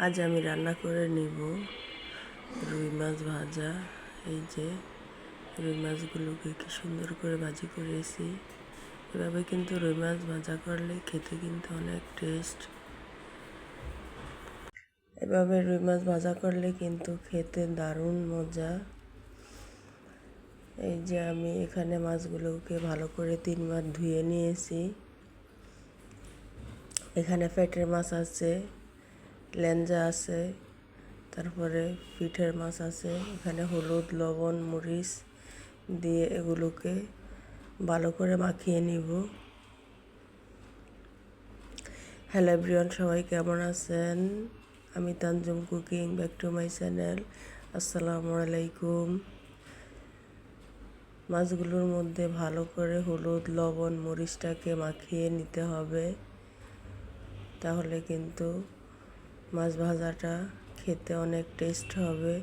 আজ আমি রান্না করে নিব রুই মাছ ভাজা। এই যে রুই মাছগুলোকে কি সুন্দর করে ভাজি করেছি। এভাবে কিন্তু রুই মাছ ভাজা করলে খেতে কিন্তু অনেক টেস্ট। এভাবে রুই মাছ ভাজা করলে কিন্তু খেতে দারুণ মজা। এই যে আমি এখানে মাছগুলোকে ভালো করে 3 বার ধুয়ে নিয়েছি। এখানে পেটের মাছ আছে, লেঞ্জা আছে, তারপরে পিঠের মাছ আছে। এখানে হলুদ, লবণ, মরিচ দিয়ে এগুলোকে ভালো করে মাখিয়ে নিব। হ্যালো এভরিওয়ান, সবাই কেমন আছেন? আমি Tanjum cooking, back to my channel. আসসালামু আলাইকুম। মাছগুলোর মধ্যে ভালো করে হলুদ, লবণ, মরিচটাকে মাখিয়ে নিতে হবে, তাহলে কিন্তু মাছ ভাজাটা খেতে অনেক টেস্ট হবে।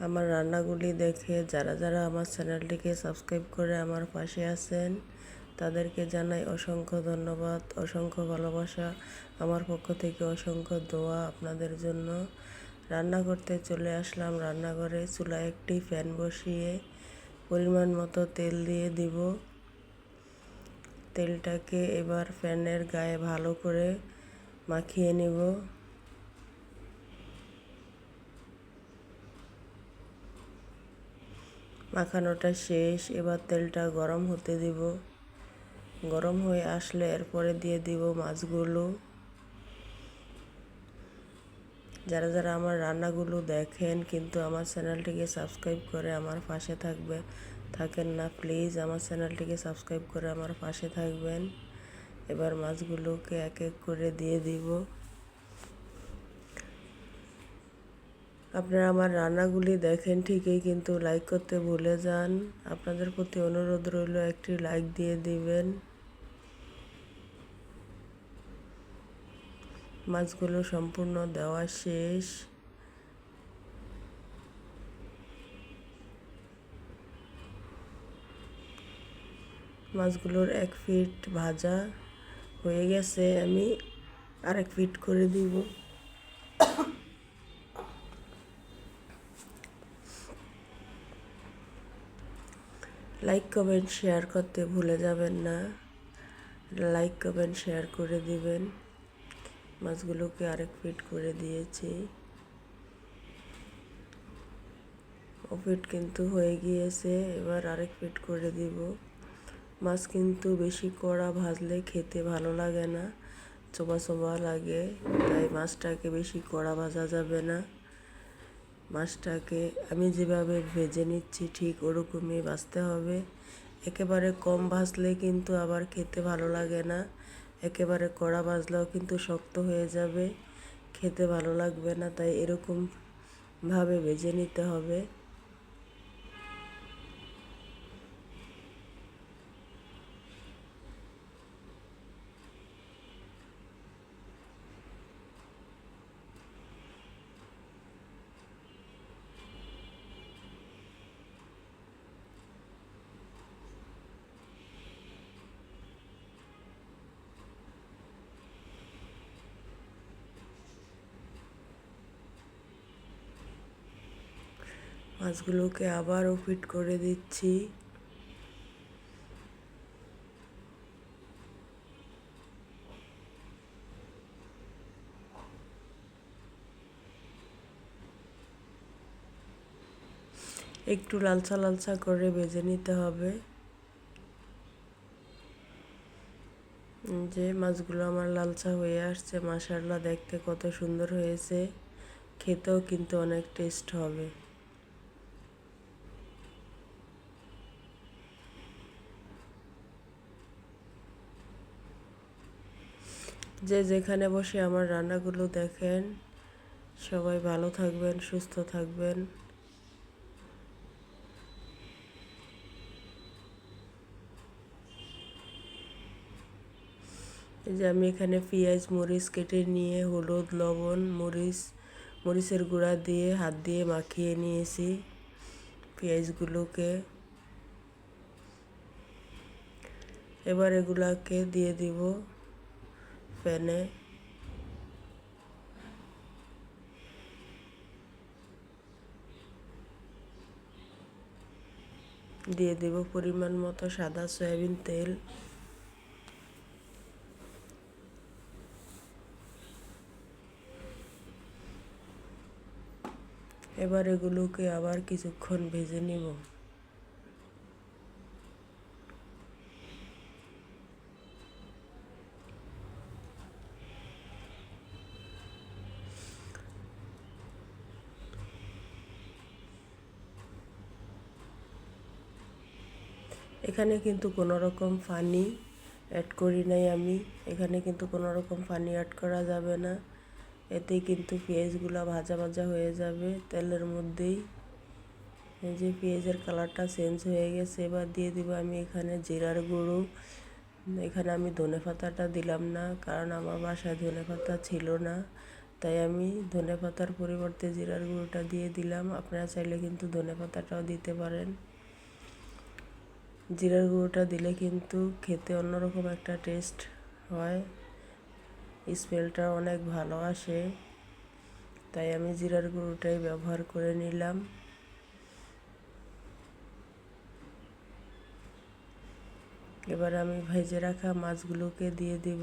আমার রান্নাগুলি দেখে যারা যারা আমার চ্যানেলটিকে সাবস্ক্রাইব করে আমার পাশে আছেন, তাদেরকে জানাই অসংখ্য ধন্যবাদ, অসংখ্য ভালোবাসা। আমার পক্ষ থেকে অসংখ্য দোয়া আপনাদের জন্য। রান্না করতে চলে আসলাম রান্নাঘরে। চুলায় একটি প্যান বসিয়ে পরিমাণ মতো তেল দিয়ে দিব। তেলটাকে এবার প্যানের গায়ে ভালো করে মাখিয়ে নিব। মাখানোটা শেষ। এবার তেলটা গরম হতে দিব। গরম হয়ে আসলে এরপরে দিয়ে দিব মাছগুলো। যারা যারা আমার রান্নাগুলো দেখেন কিন্তু আমার চ্যানেলটিকে সাবস্ক্রাইব করে আমার পাশে থাকেন না, প্লিজ আমার চ্যানেলটিকে সাবস্ক্রাইব করে আমার পাশে থাকবেন। এবার মাছগুলোকে এক এক করে দিয়ে দিব। আপনারা আমার রান্নাগুলি দেখেন ঠিকই, কিন্তু লাইক করতে ভুলে যান। আপনাদের প্রতি অনুরোধ রইল একটি লাইক দিয়ে দিবেন। মাছগুলো সম্পূর্ণ দেওয়া শেষ। মাছগুলোর 1 পিঠ ভাজা হয়ে গেছে, আমি আরেক পিঠ করে দিব। লাইক কমেন্ট শেয়ার করতে ভুলে যাবেন না। লাইক কমেন্ট শেয়ার করে দিবেন। মাছগুলোকে আরেক পিঠ করে দিয়েছি। ও পিঠ কিন্তু হয়ে গিয়েছে, এবার আরেক পিঠ করে দিব। মাছ কিন্তু বেশি কড়া ভাজলে খেতে ভালো লাগে না, চোবা চোবা লাগে, তাই মাছটাকে বেশি কড়া ভাজা যাবে না। মাছটাকে আমি যেভাবে ভেজে নিচ্ছি ঠিক ওরকমই ভাজতে হবে। একেবারে কম ভাজলে কিন্তু আবার খেতে ভালো লাগে না, একেবারে কড়া ভাজলেও কিন্তু শক্ত হয়ে যাবে, খেতে ভালো লাগবে না। তাই এরকমভাবে ভেজে নিতে হবে। মাছগুলোকে আবার ওপিট করে দিচ্ছি। একটু লালচা লালচা করে ভেজে নিতে হবে। যে মাছগুলো আমার লালচা হয়ে আসছে, মাশাআল্লাহ দেখতে কত সুন্দর হয়েছে, খেতেও কিন্তু অনেক টেস্ট হবে। যে যেখানে বসে আমার রান্নাগুলো দেখেন, সবাই ভালো থাকবেন, সুস্থ থাকবেন। এই যে আমি এখানে পেঁয়াজ মরিচ কেটে নিয়ে হলুদ, লবণ, মরিচের গুঁড়া দিয়ে হাত দিয়ে মাখিয়ে নিয়েছি পেঁয়াজগুলোকে। এবার এগুলাকে দিয়ে দিব প্যানে। দিয়ে দিব পরিমাণ মতো সাদা সয়াবিন তেল। এবার এগুলোকে আবার কিছুক্ষণ ভেজে নিব। এখানে কিন্তু কোনো রকম পানি অ্যাড করি নাই আমি। এখানে কিন্তু কোনো রকম পানি অ্যাড করা যাবে না, এতেই কিন্তু পেঁয়াজগুলো ভাজা ভাজা হয়ে যাবে তেলের মধ্যেই। এই যে পেঁয়াজের কালারটা চেঞ্জ হয়ে গেছে। এবার দিয়ে দিব আমি এখানে জিরার গুঁড়ো। এখানে আমি ধনেপাতাটা দিলাম না, কারণ আমার বাসায় ধনেপাতা ছিল না, তাই আমি ধনেপাতার পরিবর্তে জিরার গুঁড়োটা দিয়ে দিলাম। আপনারা চাইলে কিন্তু ধনেপাতাটাও দিতে পারেন। জিরার গুঁড়োটা দিলে কিন্তু খেতে অন্যরকম একটা টেস্ট হয়, স্মেলটা অনেক ভালো আসে, তাই আমি জিরার গুঁড়োটাই ব্যবহার করে নিলাম। এবার আমি ভেজে রাখা মাছগুলোকে দিয়ে দিব।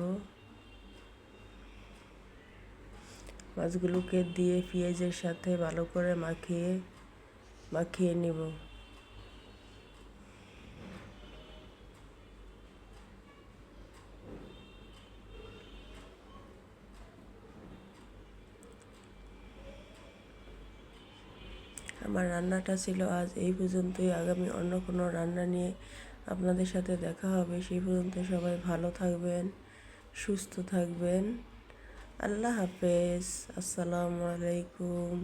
মাছগুলোকে দিয়ে পেঁয়াজের সাথে ভালো করে মাখিয়ে নিব। আমার রান্নাটা ছিল আজ এই পর্যন্তই। আগামী অন্য কোনো রান্না নিয়ে আপনাদের সাথে দেখা হবে। সেই পর্যন্ত সবাই ভালো থাকবেন, সুস্থ থাকবেন। আল্লাহ হাফেজ। আসসালামু আলাইকুম।